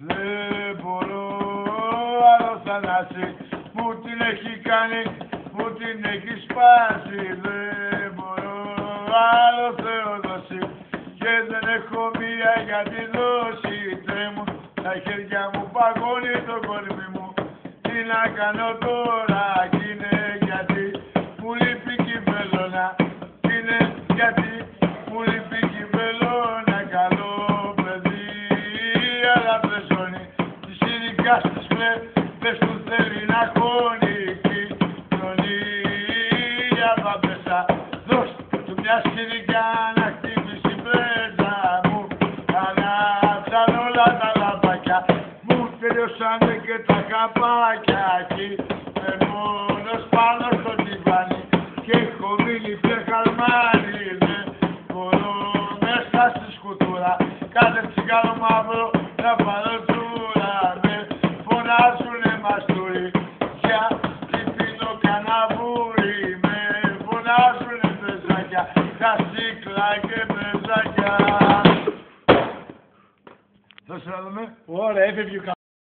Δεν μπορώ άλλο Θανάση, μου την έχει κάνει, μου την έχει σπάσει. Δεν μπορώ άλλο Θεοδόση και δεν έχω μία για τη δόση. Τρέμουν τα χέρια μου, παγώνει το κορμί μου. Τι να κάνω τώρα, κι είναι γιατί μου λείπει κι η βελόνα. Κι είναι γιατί μου λείπει κι η βελόνα. Καλό παιδί, αλλά πεζώνει. Τη σειρικά στις πες του θέλει να χώνει. Κοινωνία παπέσα, δώσ' του μια σειρικά να χτύπησει πρέζα μου. Ανάψαν όλα τα λαμπάκια, μου τελειώσανε και τα καπάκια. Κι είμαι μόνος πάνω στο τιβάνι και έχω μείνει πια χαρμάνι. Δεν μπορώ μέσα στη σκουτούρα, κάθε τσιγάρο μαύρο να πάρω τσούρα. Με φωνάζουνε μαστούρι, γιατί πίνω καναβούρι. Με φωνάζουνε πεζάκια, κασίκλα και πεζάκια. Δώσε να δούμε. Ωραία, έφευγε ο